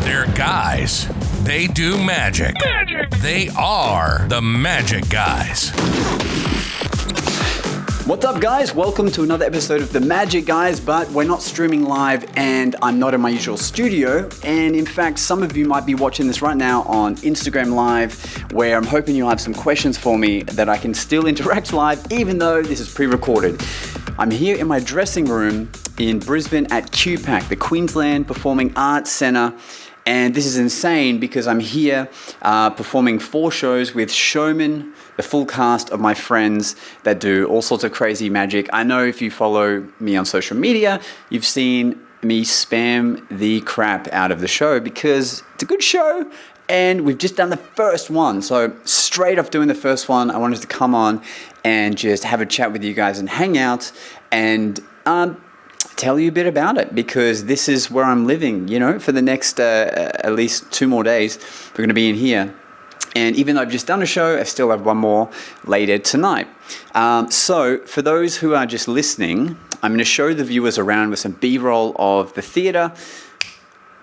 They're guys. They do magic. They are the Magic Guys. What's up, guys? Welcome to another episode of The Magic Guys, but we're not streaming live and I'm not in my usual studio. And in fact, some of you might be watching this right now on Instagram Live, where I'm hoping you'll have some questions for me that I can still interact live, even though this is pre-recorded. I'm here in my dressing room in Brisbane at QPAC, the Queensland Performing Arts Centre. And this is insane because I'm here performing 4 shows with Showmen, the full cast of my friends that do all sorts of crazy magic. I know if you follow me on social media, you've seen me spam the crap out of the show because it's a good show and we've just done the first one. So straight off doing the first one, I wanted to come on and just have a chat with you guys and hang out and tell you a bit about it, because this is where I'm living, for the next at least 2 more days. We're going to be in here. And even though I've just done a show, I still have one more later tonight. So for those who are just listening, I'm going to show the viewers around with some B-roll of the theatre.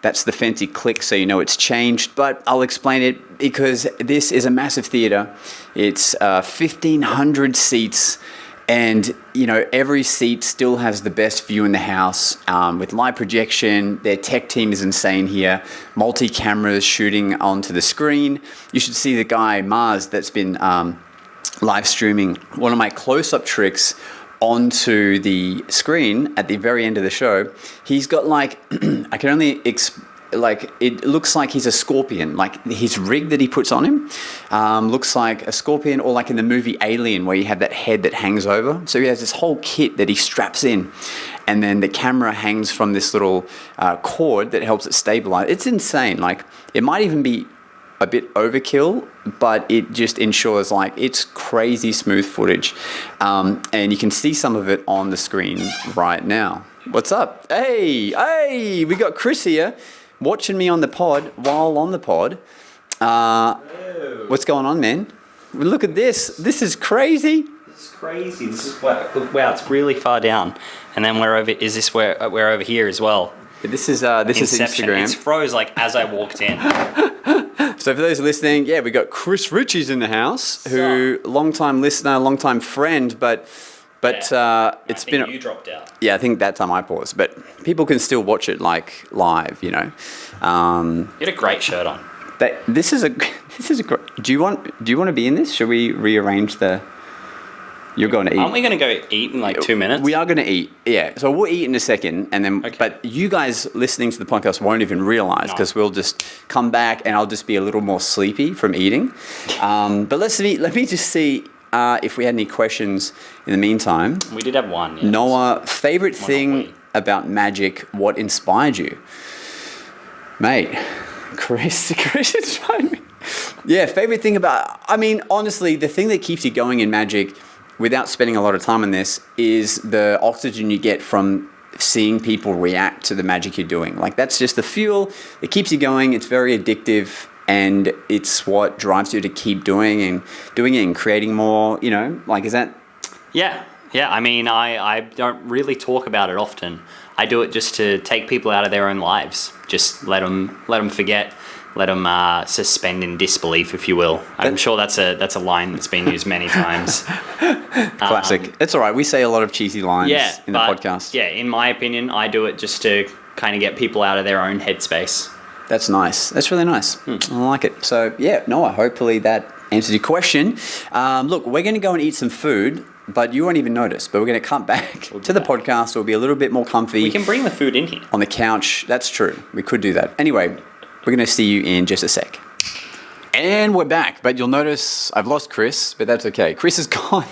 That's the fancy click, so you know it's changed, but I'll explain it because this is a massive theatre. It's 1,500 seats. And, every seat still has the best view in the house with live projection. Their tech team is insane here. Multi-cameras shooting onto the screen. You should see the guy, Mars, that's been live streaming one of my close-up tricks onto the screen at the very end of the show. He's got I can only it looks like he's a scorpion. Like his rig that he puts on him looks like a scorpion, or like in the movie Alien where you have that head that hangs over. So he has this whole kit that he straps in, and then the camera hangs from this little cord that helps it stabilize. It's insane. Like it might even be a bit overkill, but it just ensures it's crazy smooth footage. And you can see some of it on the screen right now. What's up? Hey, we got Chris here, watching me on the pod while on the pod. What's going on, man? Look at this. This is crazy. This is crazy. This is wow. It's really far down, and then we're over. Is this where we're over here as well? This is Instagram. It's froze as I walked in. So for those listening, we got Chris Ritchie's in the house, who long-time listener, long-time friend, but it's been. You dropped out. Yeah, I think that time I paused, but people can still watch it live. You had a great shirt on. This is a great. Do you want to be in this? Should we rearrange the? You're going to eat. Aren't we going to go eat in 2 minutes? We are going to eat. Yeah, so we'll eat in a second, and then. Okay. But you guys listening to the podcast won't even realize because we'll just come back, and I'll just be a little more sleepy from eating. But let me just see. If we had any questions in the meantime. We did have one. Yes. Noah, favorite thing about magic, what inspired you? Mate, Chris inspired me. Yeah, favorite thing honestly, the thing that keeps you going in magic without spending a lot of time on this is the oxygen you get from seeing people react to the magic you're doing. That's just the fuel. It keeps you going. It's very addictive. And it's what drives you to keep doing it and creating more, is that? Yeah. I don't really talk about it often. I do it just to take people out of their own lives. Just let them forget, let them suspend in disbelief, if you will. I'm sure that's a line that's been used many times. Classic. It's all right. We say a lot of cheesy lines in the podcast. Yeah, in my opinion, I do it just to kind of get people out of their own headspace. That's nice. That's really nice. I like it. So, Noah, hopefully that answers your question. Look, we're going to go and eat some food, but you won't even notice. But we're going to come back to the podcast. It'll be a little bit more comfy. We can bring the food in here. On the couch. That's true. We could do that. Anyway, we're going to see you in just a sec. And we're back. But you'll notice I've lost Chris, but that's okay. Chris has gone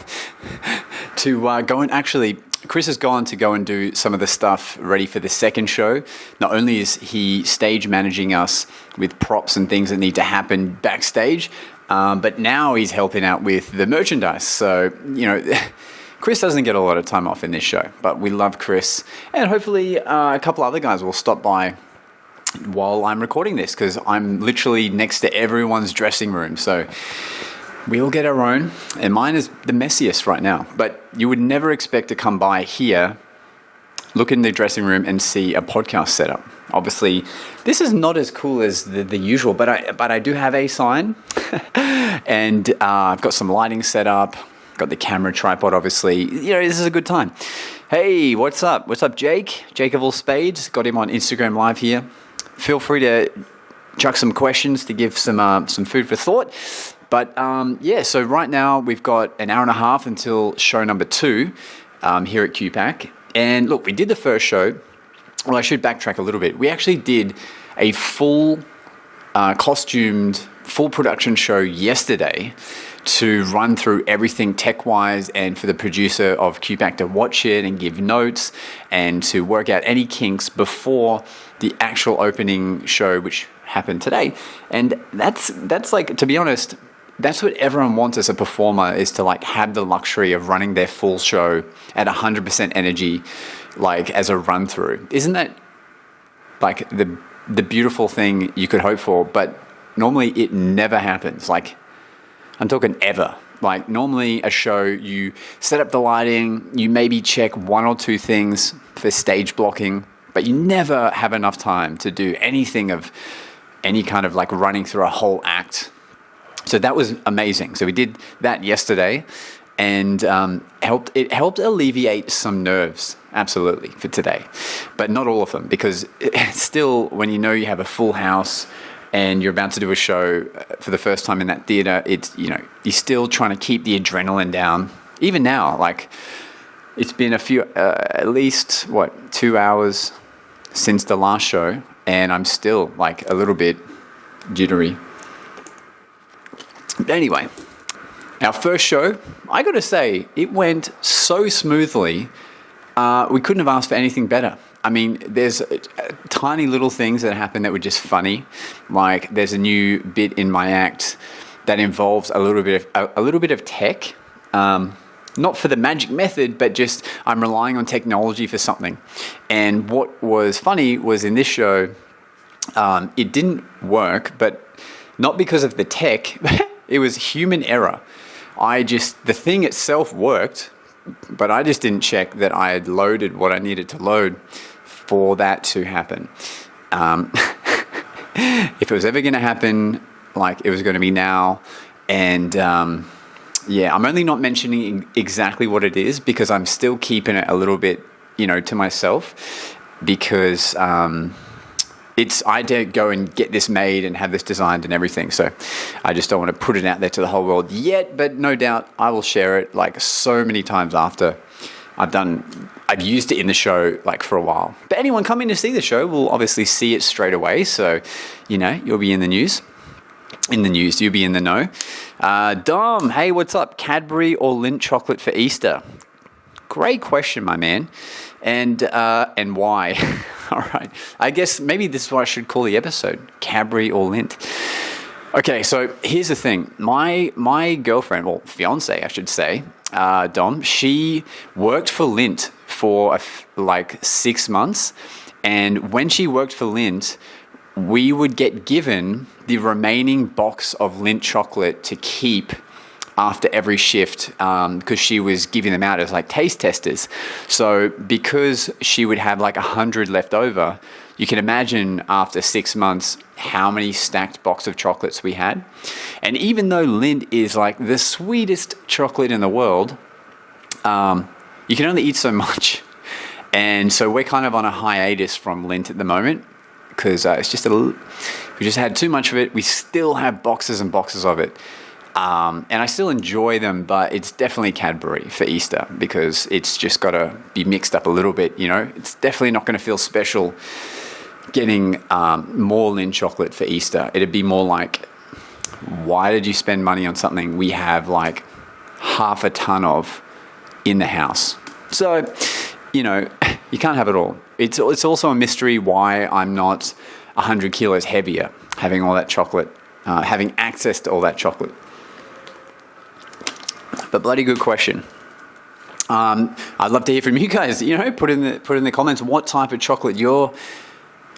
Chris has gone to go and do some of the stuff ready for the second show. Not only is he stage managing us with props and things that need to happen backstage, but now he's helping out with the merchandise. So, Chris doesn't get a lot of time off in this show, but we love Chris. And hopefully a couple other guys will stop by while I'm recording this, because I'm literally next to everyone's dressing room. So we all get our own, and mine is the messiest right now. But you would never expect to come by here, look in the dressing room and see a podcast setup. Obviously, this is not as cool as the usual, but I do have a sign, and I've got some lighting set up. Got the camera tripod, obviously. This is a good time. Hey, what's up? What's up, Jake? Jake of all spades. Got him on Instagram Live here. Feel free to chuck some questions to give some food for thought. But so right now we've got an hour and a half until show number 2 here at QPAC. And look, we did the first show. Well, I should backtrack a little bit. We actually did a full costumed, full production show yesterday to run through everything tech-wise and for the producer of QPAC to watch it and give notes and to work out any kinks before the actual opening show, which happened today. And that's like, to be honest, that's what everyone wants as a performer, is to like have the luxury of running their full show at 100% energy, like as a run through. Isn't that like the beautiful thing you could hope for? But normally it never happens. Like, I'm talking ever. Like, normally a show, you set up the lighting, you maybe check 1 or 2 things for stage blocking, but you never have enough time to do anything of any kind of like running through a whole act. So that was amazing. So we did that yesterday, and it helped alleviate some nerves, absolutely, for today. But not all of them, because still, when you know you have a full house and you're about to do a show for the first time in that theater, it's, you're still trying to keep the adrenaline down. Even now, like, it's been at least 2 hours since the last show, and I'm still like a little bit jittery. But anyway, our first show, I got to say, it went so smoothly. We couldn't have asked for anything better. I mean, there's tiny little things that happen that were just funny. Like, there's a new bit in my act that involves a little bit of tech. Not for the magic method, but just I'm relying on technology for something. And what was funny was in this show, it didn't work, but not because of the tech. It was human error. The thing itself worked, but I just didn't check that I had loaded what I needed to load for that to happen. If it was ever going to happen, like, it was going to be now. And I'm only not mentioning exactly what it is because I'm still keeping it a little bit, to myself, because I did go and get this made and have this designed and everything. So I just don't want to put it out there to the whole world yet, but no doubt I will share it like so many times after I've used it in the show like for a while. But anyone coming to see the show will obviously see it straight away. So, you'll be in the news. You'll be in the know. Dom, hey, what's up? Cadbury or Lindt chocolate for Easter? Great question, my man. And why? All right. I guess maybe this is what I should call the episode, Cadbury or Lindt. Okay, so here's the thing. My girlfriend, well, fiance, I should say, Dom, she worked for Lindt for like 6 months. And when she worked for Lindt, we would get given the remaining box of Lindt chocolate to keep after every shift, because she was giving them out as like taste testers. So because she would have like 100 left over, you can imagine after 6 months how many stacked box of chocolates we had. And even though Lindt is like the sweetest chocolate in the world, you can only eat so much. And so we're kind of on a hiatus from Lindt at the moment, because we just had too much of it. We still have boxes and boxes of it. And I still enjoy them, but it's definitely Cadbury for Easter, because it's just got to be mixed up a little bit, It's definitely not going to feel special getting more Lindt chocolate for Easter. It'd be more like, why did you spend money on something we have like half a ton of in the house? So, you can't have it all. It's also a mystery why I'm not 100 kilos heavier, having all that chocolate, having access to all that chocolate. But bloody good question. I'd love to hear from you guys. Put in the comments what type of chocolate you're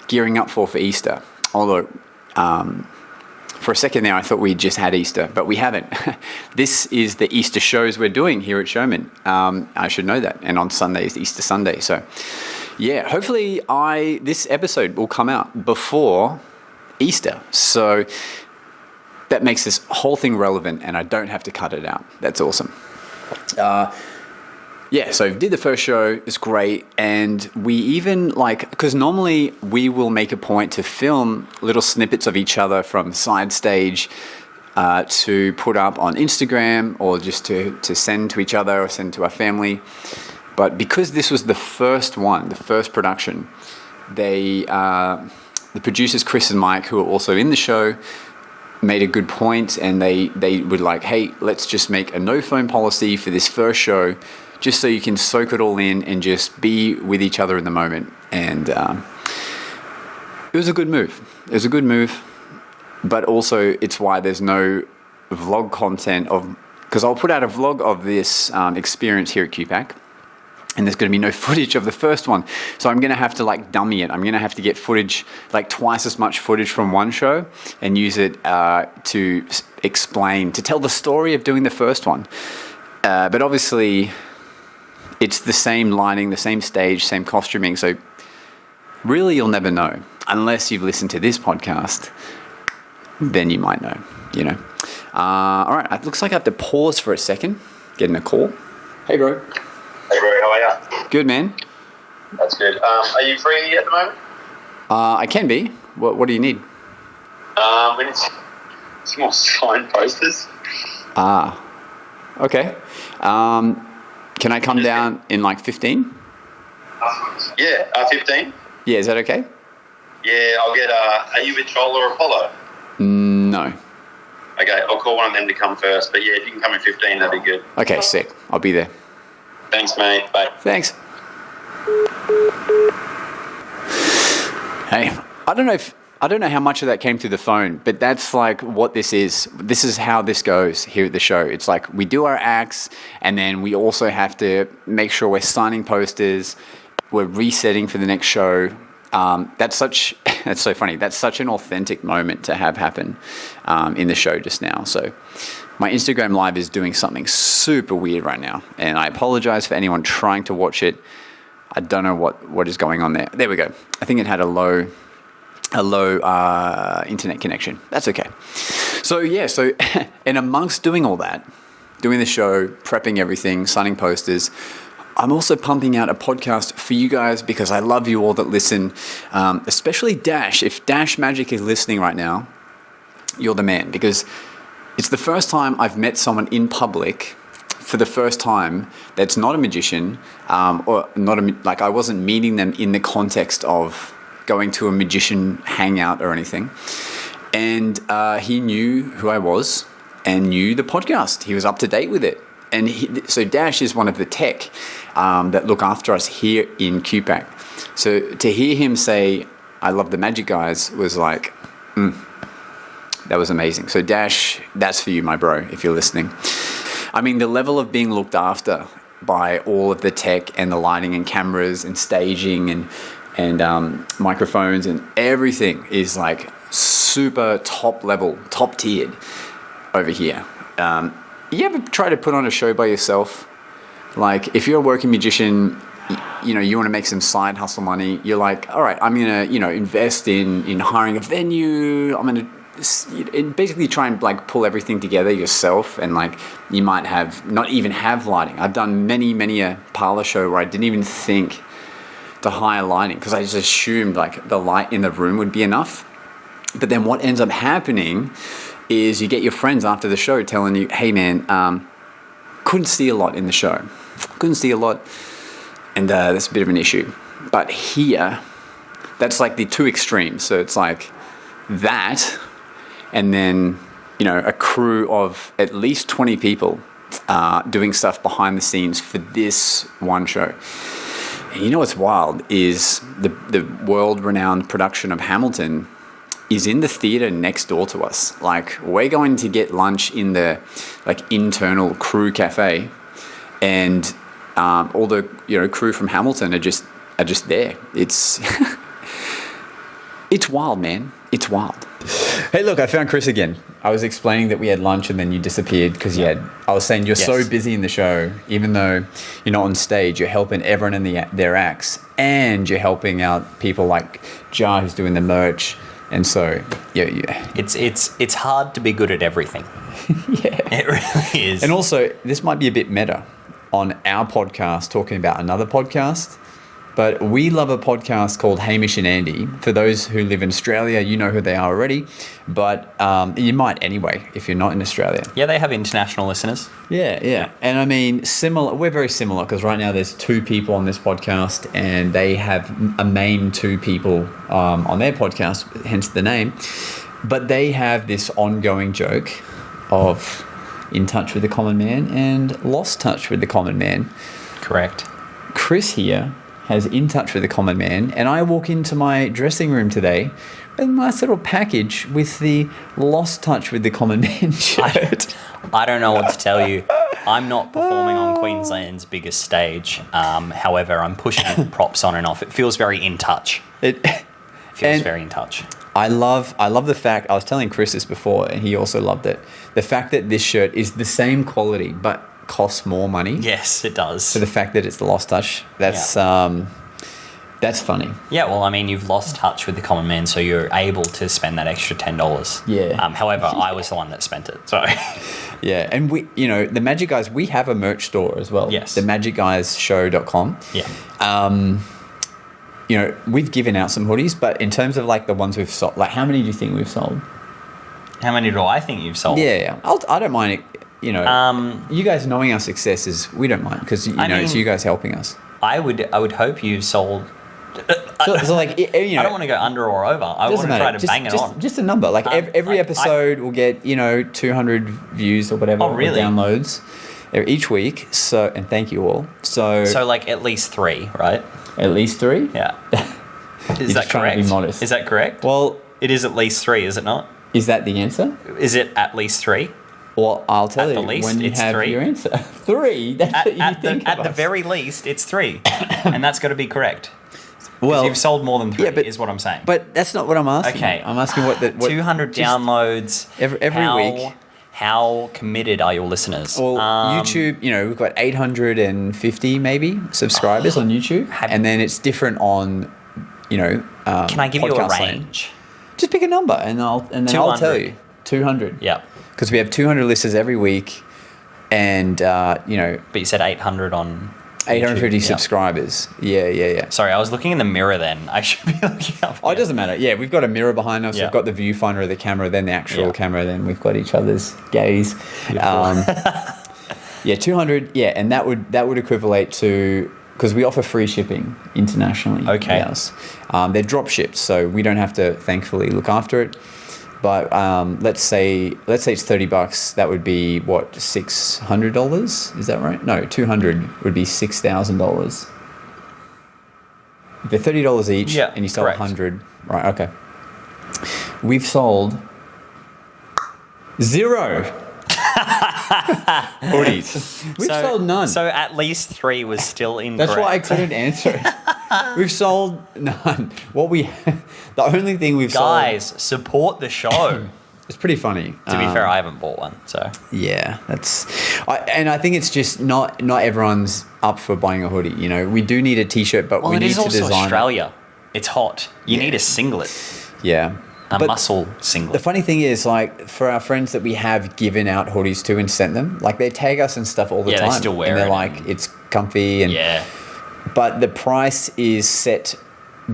gearing up for Easter. Although, for a second there, I thought we just had Easter, but we haven't. This is the Easter shows we're doing here at Showmen. I should know that. And on Sunday is Easter Sunday. So, Yeah, hopefully this episode will come out before Easter. So that makes this whole thing relevant and I don't have to cut it out. That's awesome. Yeah, so did the first show, it's great, and we even because normally we will make a point to film little snippets of each other from side stage to put up on Instagram or just to send to each other or send to our family. But because this was the first production, the producers Chris and Mike, who are also in the show, made a good point, and they were like, hey, let's just make a no phone policy for this first show, just so you can soak it all in and just be with each other in the moment. And it was a good move. But also it's why there's no vlog content because I'll put out a vlog of this experience here at QPAC, and there's going to be no footage of the first one. So I'm going to have to dummy it. I'm going to have to get footage, twice as much footage from one show and use it to tell the story of doing the first one. But obviously it's the same lighting, the same stage, same costuming. So really you'll never know unless you've listened to this podcast. Then you might know, all right, it looks like I have to pause for a second, getting a call. Hey, bro. Hey, bro, how are you? Good, man. That's good. Are you free at the moment? I can be. What do you need? We need some more signed posters. Okay. Can I come down in 15? Yeah, 15. Yeah, is that okay? Yeah, I'll get, are you with Joel or Apollo? No. Okay, I'll call one of them to come first. But yeah, if you can come in 15, that'd be good. Okay, sick. I'll be there. Thanks, mate. Bye. Thanks. Hey, I don't know how much of that came through the phone, but that's what this is. This is how this goes here at the show. It's we do our acts, and then we also have to make sure we're signing posters. We're resetting for the next show. That's so funny. That's such an authentic moment to have happen in the show just now. So my Instagram live is doing something super weird right now, and I apologize for anyone trying to watch it. I don't know what is going on there. There we go. I think it had a low internet connection. That's okay. So and amongst doing all that, doing the show, prepping everything, signing posters, I'm also pumping out a podcast for you guys because I love you all that listen, especially Dash. If Dash Magic is listening right now, you're the man, because it's the first time I've met someone in public for the first time that's not a magician, or not I wasn't meeting them in the context of going to a magician hangout or anything. And he knew who I was and knew the podcast. He was up to date with it. And so Dash is one of the tech that look after us here in QPAC. So to hear him say, I love the Magic Guys, was that was amazing. So Dash, that's for you, my bro, if you're listening. I mean, the level of being looked after by all of the tech and the lighting and cameras and staging and microphones and everything is super top level, top tiered over here. You ever try to put on a show by yourself? If you're a working magician, you want to make some side hustle money. You're all right, I'm going to, invest in hiring a venue. I'm going to basically try and pull everything together yourself. And you might not even have lighting. I've done many a parlor show where I didn't even think to hire lighting because I just assumed the light in the room would be enough. But then what ends up happening is you get your friends after the show telling you, hey man, couldn't see a lot in the show. And that's a bit of an issue. But here, that's the two extremes. So it's that, and then, a crew of at least 20 people doing stuff behind the scenes for this one show. And what's wild is the world-renowned production of Hamilton is in the theater next door to us. We're going to get lunch in the internal crew cafe, and all the crew from Hamilton are just there. It's it's wild, man. It's wild. Hey, look, I found Chris again. I was explaining that we had lunch and then you disappeared because I was saying you're so busy in the show, even though you're not on stage, you're helping everyone in their acts, and you're helping out people like Jar, who's doing the merch. And so, yeah. It's hard to be good at everything. Yeah. It really is. And also, this might be a bit meta on our podcast talking about another podcast, but we love a podcast called Hamish and Andy. For those who live in Australia, you know who they are already, but you might anyway if you're not in Australia. Yeah, they have international listeners. Yeah. And I mean, similar. We're very similar because right now there's 2 people on this podcast and they have a main 2 people on their podcast, hence the name. But they have this ongoing joke of in touch with the common man and lost touch with the common man. Correct. Chris here has in touch with the common man, and I walk into my dressing room today with a nice little package with the lost touch with the common man shirt. I don't know what to tell you. I'm not performing on Queensland's biggest stage. However, I'm pushing props on and off. It feels very in touch. It feels very in touch. I love the fact, I was telling Chris this before and he also loved it, the fact that this shirt is the same quality but costs more money. Yes, it does. So the fact that it's the lost touch, that's funny. Yeah, well, I mean, you've lost touch with the common man, so you're able to spend that extra $10. Yeah. However, I was the one that spent it, so... Yeah, and we, the Magic Guys, we have a merch store as well. Yes. The magicguyshow.com. Yeah. We've given out some hoodies, but in terms of like the ones we've sold, like how many do you think we've sold? How many do I think you've sold? Yeah. I don't mind it. You guys knowing our successes, we don't mind because it's you guys helping us. I would hope you've sold. So like I don't want to go under or over. I want to try to bang it on. Just a number. Like every episode will get 200 views or whatever. Oh, really? Or downloads each week. So and thank you all. So like at least 3, right? At least 3. Yeah. Is that just trying correct? to be modest. Is that correct? Well, it is at least 3, is it not? Is that the answer? Is it at least 3? Well, I'll tell you least, when you it's have 3. your answer. 3. That's what you think. At the very least, it's 3, and that's got to be correct. Well, you've sold more than 3, is what I'm saying. But that's not what I'm asking. Okay, I'm asking what 200 downloads every week. How committed are your listeners? Well, YouTube, we've got 850 maybe subscribers on YouTube, and then it's different on, Can I give you a range? Just pick a number, and then I'll tell you. 200. Yeah. Because we have 200 listeners every week, and But you said 800 on. 850 YouTube. subscribers. Yeah. Sorry, I was looking in the mirror then. I should be looking up. Oh, it doesn't matter. Yeah, we've got a mirror behind us. Yeah. We've got the viewfinder of the camera, then the actual camera, then we've got each other's gaze. 200. Yeah, and that would equivalent to, because we offer free shipping internationally. Okay. Yes. They're drop shipped, so we don't have to thankfully look after it. But let's say it's $30. That would be what, $600? Is that right? No, 200 would be $6,000. They're $30 each, and you sell correct. 100. Right? Okay. We've sold 0 hoodies. We've sold none. So at least 3 was still incorrect. That's why I couldn't answer it. We've sold none. The only thing we've sold... Guys, support the show. It's pretty funny. To be fair, I haven't bought one, so... Yeah, I think it's just not everyone's up for buying a hoodie, We do need a T-shirt, but we need to design... Well, it is also Australia. It's hot. You need a singlet. Yeah. A muscle singlet. The funny thing is, like, for our friends that we have given out hoodies to and sent them, like, they tag us and stuff all the time. Yeah, they still wear it. And they're like, it's comfy and... Yeah. But the price is set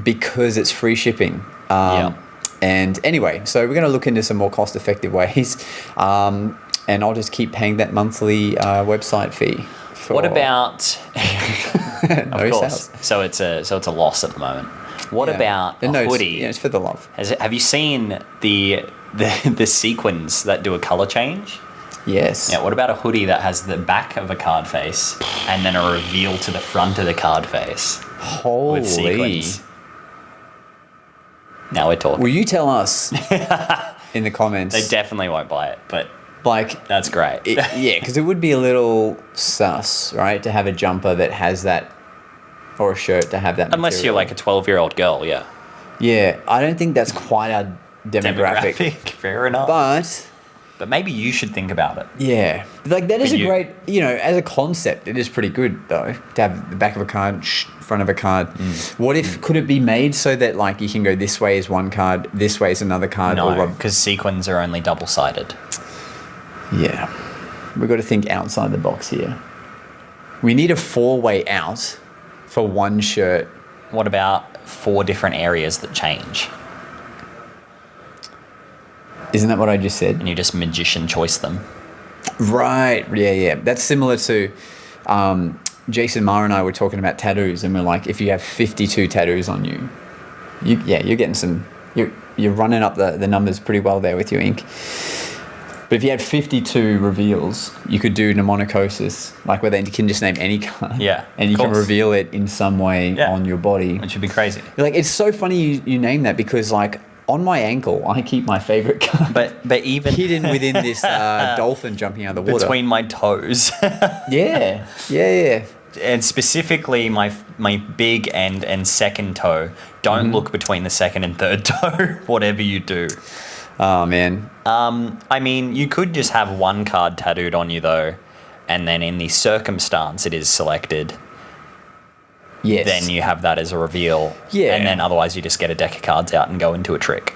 because it's free shipping. And anyway, so we're going to look into some more cost-effective ways. And I'll just keep paying that monthly website fee. What about... Of course. So it's a loss at the moment. What about a hoodie? Yeah, it's for the love. Have you seen the sequins that do a color change? Yes. Yeah, what about a hoodie that has the back of a card face and then a reveal to the front of the card face? Holy. With sequins. Now we're talking. Will you tell us in the comments? They definitely won't buy it, but like that's great. Yeah, because it would be a little sus, right, to have a jumper that has that, or a shirt to have that Unless material. you're like a 12-year-old girl, yeah. Yeah, I don't think that's quite our demographic. Fair enough. But maybe you should think about it. Yeah. Like, that is you. great, as a concept, it is pretty good, though, to have the back of a card, front of a card. What if, could it be made so that, like, you can go this way is one card, this way is another card? No, because sequins are only double-sided. Yeah. We've got to think outside the box here. We need a 4-way out for one shirt. What about 4 different areas that change? Isn't that what I just said? And you just magician choice them. Right. Yeah. That's similar to Jason Maher and I were talking about tattoos, and we're like, if you have 52 tattoos on you, you're getting some. You're running up the numbers pretty well there with your ink. But if you had 52 reveals, you could do mnemonicosis, like where they can just name any card. Yeah. And you can reveal it in some way on your body. Which would be crazy. Like, it's so funny you name that, because, like, on my ankle, I keep my favorite card. But even hidden within this dolphin jumping out of the water. Between my toes. Yeah. And specifically my big and second toe. Don't look between the second and third toe, whatever you do. Oh, man. I mean, you could just have one card tattooed on you, though, and then in the circumstance it is selected. Yes. Then you have that as a reveal. Yeah. And then otherwise you just get a deck of cards out and go into a trick.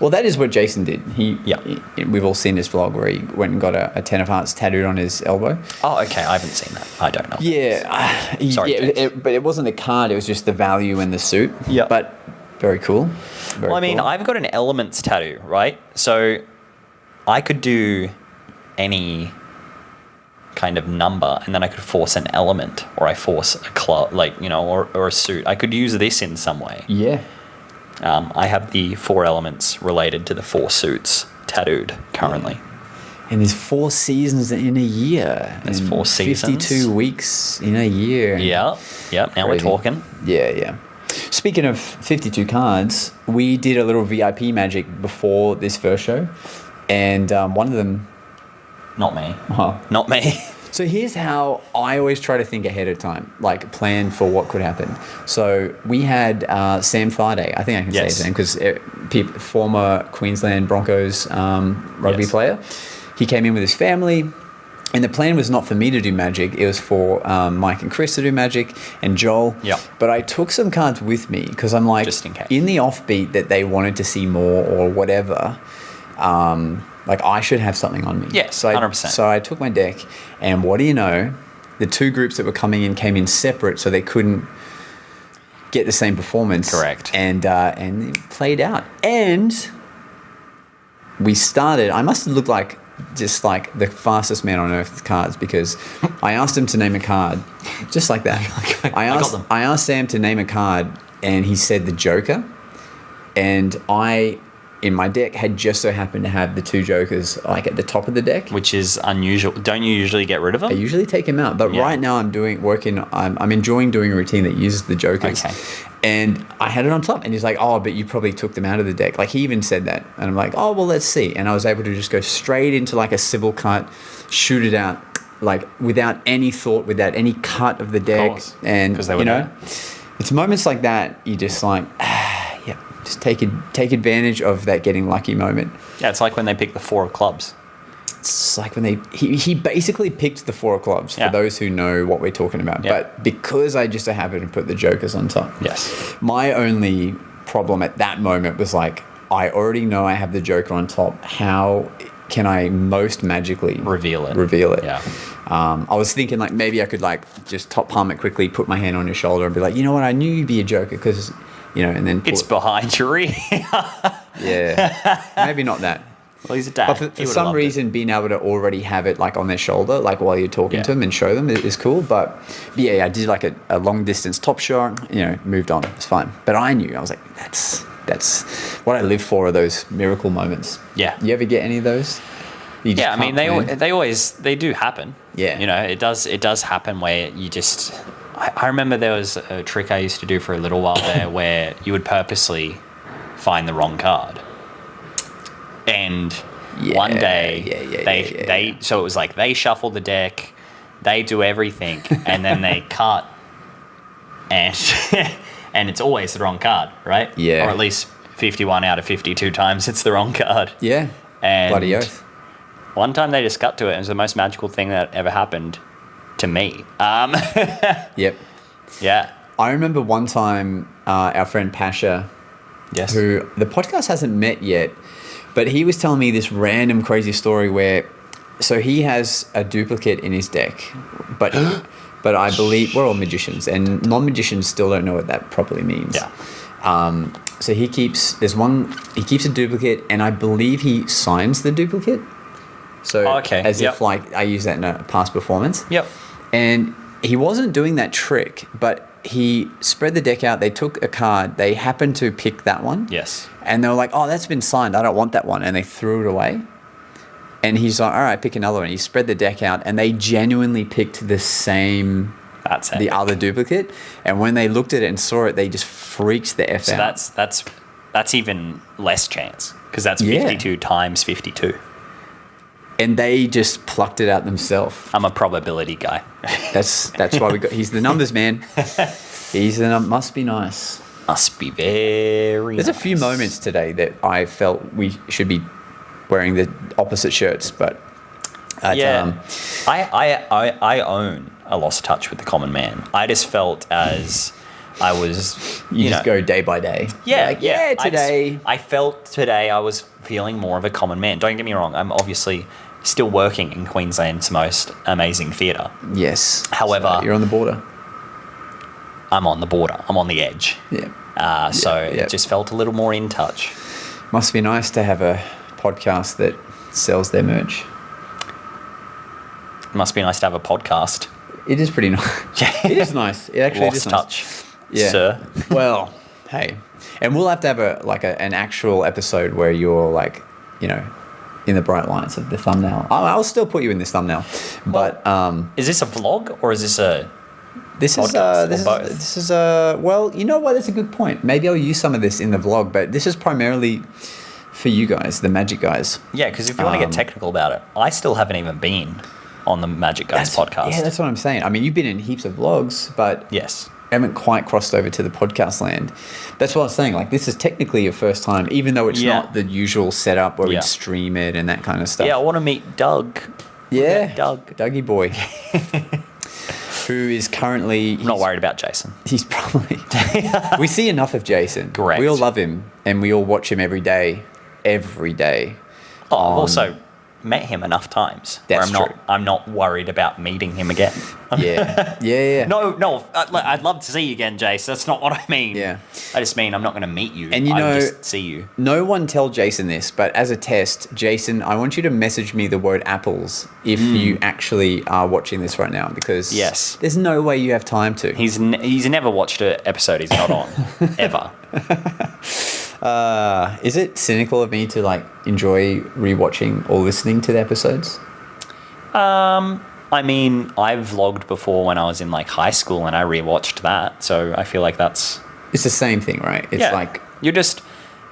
Well, that is what Jason did. We've all seen this vlog where he went and got a 10 of hearts tattooed on his elbow. Oh, okay. I haven't seen that. I don't know. Yeah. Sorry, but it wasn't a card. It was just the value in the suit. Yeah. But very cool. Well, I mean, I've got an elements tattoo, right? So I could do any kind of number, and then I could force an element, or I force a club, or a suit. I could use this in some way. Yeah. I have the 4 elements related to the 4 suits tattooed currently. And there's 4 seasons in a year. There's and 4 seasons. 52 weeks in a year. Yeah. Now Crazy. we're talking. Yeah. Speaking of 52 cards, we did a little VIP magic before this first show, and one of them... Not me. Huh. Not me. So here's how I always try to think ahead of time, like plan for what could happen. So we had Sam Farday, I think I can say his name, because former Queensland Broncos rugby player. He came in with his family, and the plan was not for me to do magic. It was for Mike and Chris to do magic, and Joel. Yeah. But I took some cards with me, because I'm like, just in case. In the offbeat that they wanted to see more or whatever, like, I should have something on me. Yes, so 100%. So I took my deck, and what do you know? The 2 groups that were coming in came in separate, so they couldn't get the same performance. Correct. And it played out. And we started. I must have looked like just like the fastest man on earth with cards, because I asked him to name a card, just like that. I asked Sam to name a card, and he said the Joker, and in my deck had just so happened to have the 2 jokers like at the top of the deck, which is unusual. Don't you usually get rid of them? I usually take them out, but right now I'm enjoying doing a routine that uses the jokers. Okay. And I had it on top, and he's like, "Oh, but you probably took them out of the deck." Like, he even said that, and I'm like, "Oh, well, let's see." And I was able to just go straight into like a civil cut, shoot it out, like without any thought, without any cut of the deck, and it's moments like that you just like. Just take advantage of that getting lucky moment. Yeah, it's like when they pick the 4 of clubs. It's like when he basically picked the 4 of clubs, for those who know what we're talking about. Yeah. But because I just so happened to put the jokers on top. Yes. My only problem at that moment was like, I already know I have the joker on top. How can I most magically reveal it? Yeah. I was thinking like maybe I could like just top palm it quickly, put my hand on your shoulder, and be like, you know what? I knew you'd be a joker because. And then it's behind your ear. Yeah, maybe not that. Well, he's a dad. But for some reason, being able to already have it like on their shoulder, like while you're talking to them and show them, is cool. But yeah, I did like a long distance top shot. Moved on. It's fine. But I knew. I was like, that's what I live for. Are those miracle moments? Yeah. You ever get any of those? Yeah, I mean they do happen. Yeah. It does happen where you just. I remember there was a trick I used to do for a little while there where you would purposely find the wrong card. And one day, so it was like they shuffle the deck, they do everything, and then they cut, and it's always the wrong card, right? Yeah. Or at least 51 out of 52 times it's the wrong card. Yeah. And Bloody oath. one time they just cut to it. It was the most magical thing that ever happened to me. Yep. Yeah. I remember one time our friend Pasha, Yes. who the podcast hasn't met yet, but he was telling me this random crazy story where, so he has a duplicate in his deck, but I believe we're all magicians, and non-magicians still don't know what that properly means. Yeah. So he keeps a duplicate, and I believe he signs the duplicate. So Okay, as yep. if like I use that in a past performance. Yep. And he wasn't doing that trick, but he spread the deck out. They took a card. They happened to pick that one. Yes. And they were like, "Oh, that's been signed. I don't want that one." And they threw it away. And he's like, "All right, pick another one." He spread the deck out, and they genuinely picked the same, That's the it. other duplicate. And when they looked at it and saw it, they just freaked the F So out. that's even less chance because that's Yeah. 52 times 52. And they just plucked it out themselves. I'm a probability guy. That's why we got. He's the numbers man. Must be nice. Must be very There's a few nice. moments today that I felt we should be wearing the opposite shirts, but Yeah. I own a lost touch with the common man. I just felt as I was, you just go day by day. Yeah, Like, yeah. today. I felt today I was feeling more of a common man. Don't get me wrong. I'm obviously still working in Queensland's most amazing theatre. Yes. However- So you're on the border. I'm on the border. I'm on the edge. Yeah. So yeah. it just felt a little more in touch. Must be nice to have a podcast that sells their merch. It must be nice to have a podcast. It is pretty nice. It is nice. It actually is Lost nice. touch, Yeah. sir. Well, hey, and we'll have to have an actual episode where you're like, in the bright lights of the thumbnail. I'll still put you in this thumbnail, but Is this a vlog or is this a... this is podcast, or this both? is well, you know what? That's a good point. Maybe I'll use some of this in the vlog, but this is primarily for you guys, the Magic Guys. Yeah, because if you want to get technical about it, I still haven't even been on the Magic Guys podcast. Yeah, that's what I'm saying. I mean, you've been in heaps of vlogs, but Yes. haven't quite crossed over to the podcast land. That's what I was saying. Like, this is technically your first time, even though it's Yeah. not the usual setup where Yeah. we'd stream it and that kind of stuff. Yeah, I want to meet Doug. Yeah, Doug. Dougie boy, who is currently. I'm not worried about Jason. He's probably. We see enough of Jason. Correct. We all love him, and we all watch him every day. Every day. Oh, I've also met him enough times where That's true. I'm not worried about meeting him again. Yeah. No, I'd love to see you again, Jace. That's not what I mean. Yeah. I just mean I'm not going to meet you. And I would just see you. No one tell Jason this, but as a test, Jason, I want you to message me the word apples if you actually are watching this right now, because Yes. there's no way you have time to. He's never watched an episode he's not on, ever. Is it cynical of me to like enjoy rewatching or listening to the episodes? I mean, I vlogged before when I was in like high school and I rewatched that, so I feel like that's... It's the same thing, right? It's like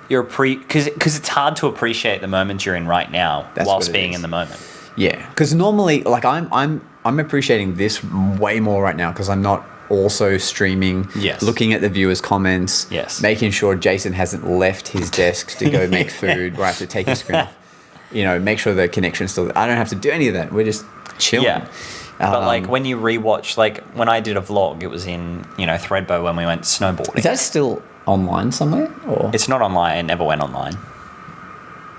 because it's hard to appreciate the moment you're in right now That's whilst what it being is. in the moment. yeah, because normally like I'm appreciating this way more right now because I'm not also streaming, Yes. looking at the viewers' comments, Yes. making sure Jason hasn't left his desk to go make food where I have to take his screen off. Make sure the connection's still there. I don't have to do any of that. We're just chilling. Yeah. But like when you rewatch, like when I did a vlog, it was in, Threadbow when we went snowboarding. Is that still online somewhere? Or It's not online. It never went online.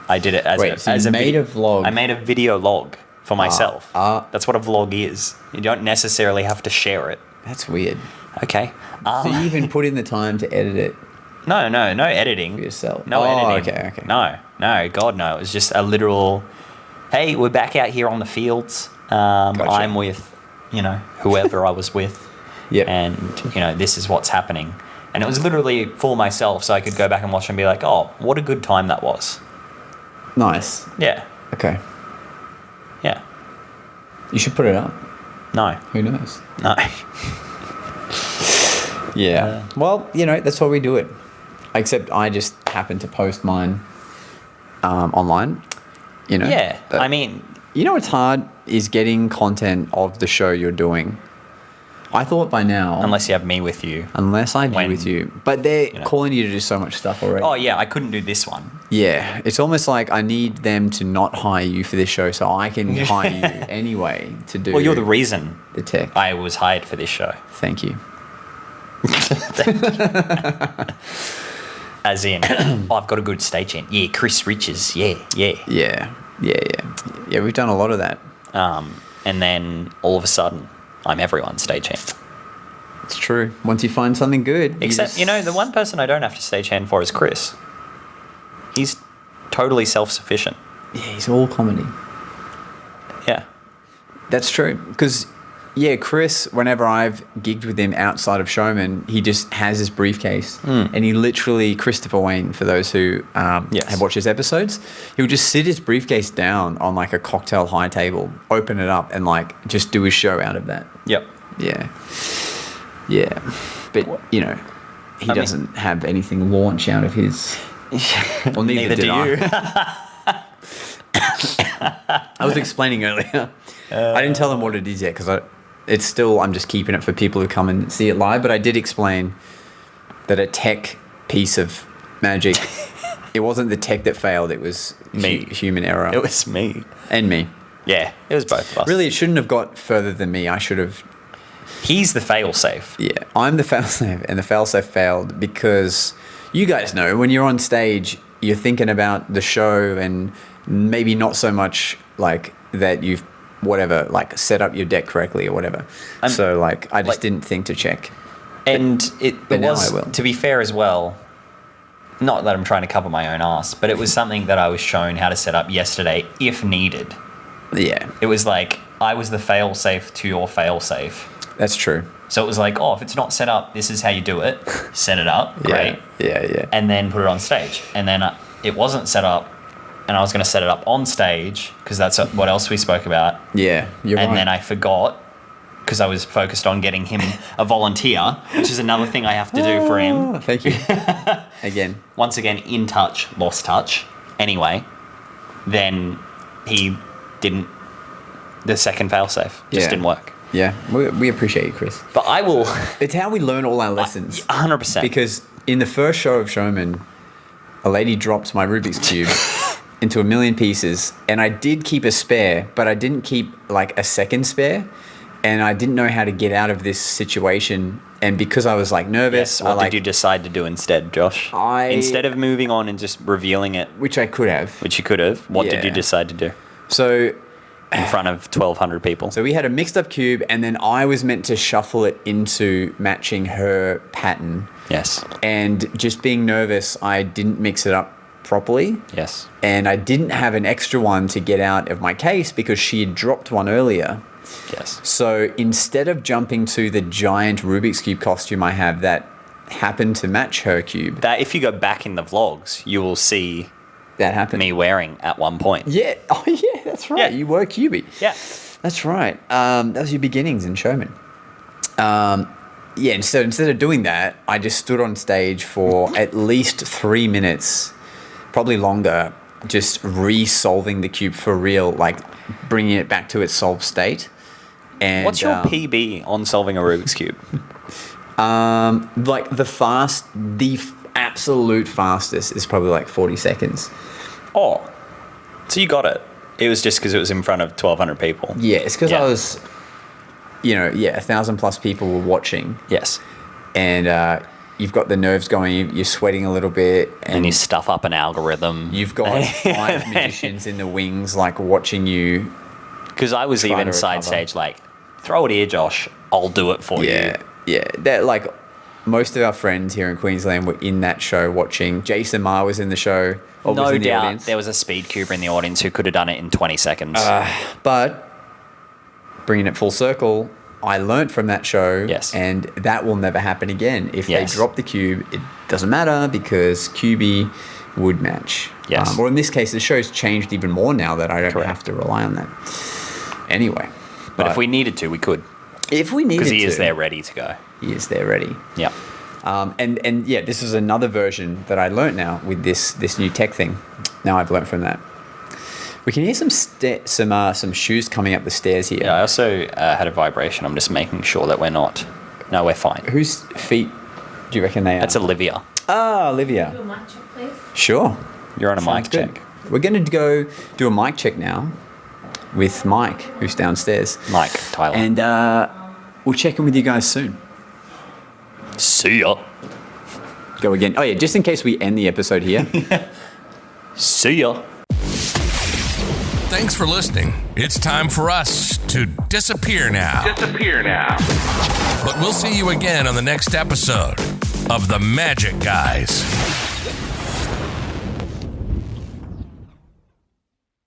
I did it as Wait, a so you as a made video, a vlog? I made a video log for myself. ah. That's what a vlog is. You don't necessarily have to share it. that's weird. Okay. So you even put in the time to edit it No editing. for yourself. No editing. Okay. No, God, no. It was just a literal, hey, we're back out here on the fields. I'm with, whoever I was with. Yep. And, this is what's happening. And it was literally for myself, so I could go back and watch and be like, oh, what a good time that was. Nice. Yeah. Okay. Yeah. You should put it up. No. Who knows? No. Yeah. Well, that's why we do it. Except I just happen to post mine online. Yeah. But I mean, what's hard is getting content of the show you're doing I thought by now, Unless you have me with you. unless I do when- with you, but they're know. calling you to do so much stuff already. Oh, yeah, I couldn't do this one. Yeah, it's almost like I need them to not hire you for this show so I can hire you anyway to do Well, you're the reason the tech. I was hired for this show. Thank you. As in, I've got a good stagehand. Yeah, Chris Riches. Yeah. Yeah, we've done a lot of that. And then all of a sudden, I'm everyone's stagehand. It's true. Once you find something good. Except, the one person I don't have to stagehand for is Chris. He's totally self-sufficient. Yeah, he's all comedy. Yeah. That's true. Because, Chris, whenever I've gigged with him outside of Showmen, he just has his briefcase. And he literally, Christopher Wayne, for those who have watched his episodes, he'll just sit his briefcase down on like a cocktail high table, open it up, and like just do his show out of that. Yep. Yeah. But, he doesn't have anything launch out of his... Well, neither do you. I was explaining earlier. I didn't tell them what it is yet because it's still, I'm just keeping it for people who come and see it live. But I did explain that a tech piece of magic, it wasn't the tech that failed. It was me. Human error. It was me. And me. Yeah, it was both of us. Really, it shouldn't have got further than me. I should have... He's the fail-safe. Yeah, I'm the fail-safe, and the fail-safe failed because you guys know when you're on stage, you're thinking about the show and maybe not so much like that you've set up your deck correctly or whatever. So I just didn't think to check. And it now was, I will. to be fair as well, not that I'm trying to cover my own ass, but it was something that I was shown how to set up yesterday if needed. Yeah, It was like I was the fail-safe to your fail-safe. that's true. So it was like, if it's not set up, this is how you do it. Set it up, great. Yeah. And then put it on stage. And then it wasn't set up, and I was going to set it up on stage because that's what else we spoke about. Yeah, you're right. And then I forgot because I was focused on getting him a volunteer, which is another thing I have to do for him. Thank you. Again. Once again, in touch, lost touch. Anyway, then he didn't. The second failsafe just didn't work. Yeah, we appreciate you, Chris. But I will. It's how we learn all our lessons. 100%. Because in the first show of Showman, a lady dropped my Rubik's Cube into a million pieces, and I did keep a spare, but I didn't keep like a second spare, and I didn't know how to get out of this situation. And because I was like nervous, What did you decide to do instead, Josh? Instead of moving on and just revealing it, which I could have. which you could have, what did you Yeah. decide to do So in front of 1,200 people? we had a mixed up cube, and then I was meant to shuffle it into matching her pattern. Yes. And just being nervous, I didn't mix it up properly. Yes. And I didn't have an extra one to get out of my case because she had dropped one earlier. Yes. So instead of jumping to the giant Rubik's Cube costume I have that happened to match her cube, That if you go back in the vlogs, you will see that happened. me wearing at one point. Yeah. Oh, yeah, that's right. Yeah. You were Cubie. Yeah. That's right. That was your beginnings in Showman. So instead of doing that, I just stood on stage for at least 3 minutes, probably longer, just re-solving the cube for real, like bringing it back to its solved state. And What's your PB on solving a Rubik's Cube? Like the absolute fastest is probably like 40 seconds. Oh, so you got it. It was just because it was in front of 1,200 people. Yeah, it's because Yeah. I was, 1,000 plus people were watching. Yes. And you've got the nerves going, you're sweating a little bit. And you stuff up an algorithm. You've got 5 magicians in the wings, like, watching you. Because I was Try even to side recover. stage like, throw it here, Josh. I'll do it for you. Yeah. That, like, most of our friends here in Queensland were in that show watching. Jason Ma was in the show. Or was No in the doubt audience. there was a speed cuber in the audience who could have done it in 20 seconds. But bringing it full circle, I learnt from that show. Yes. And that will never happen again. If Yes. they drop the cube, it doesn't matter because QB would match. Yes. Or in this case, the show's changed even more now that I don't Correct. have to rely on that. Anyway. but if we needed to, we could. If we needed to. Because he is there ready to go. He is there ready. Yeah. And this is another version that I learnt now with this new tech thing. Now I've learnt from that. We can hear some shoes coming up the stairs here. Yeah, I also had a vibration. I'm just making sure that we're not. No, we're fine. Whose feet do you reckon they are? That's Olivia. Ah, Olivia. Do a mic check, please. Sure. You're on a Sounds mic good. check. We're going to go do a mic check now with Mike, who's downstairs. Mike, Tyler. And we'll check in with you guys soon. See ya. Go again. Oh, yeah, just in case we end the episode here. See ya. Thanks for listening. It's time for us to disappear now. But we'll see you again on the next episode of The Magic Guys.